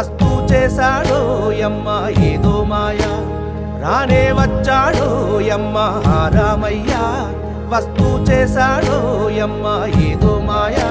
వస్తూ చేశాడో యమ్మ ఏదో మాయా రానే వచ్చాడో యమ్మ రామయ్య వస్తూ చేశాడో యమ్మ ఏదో మాయా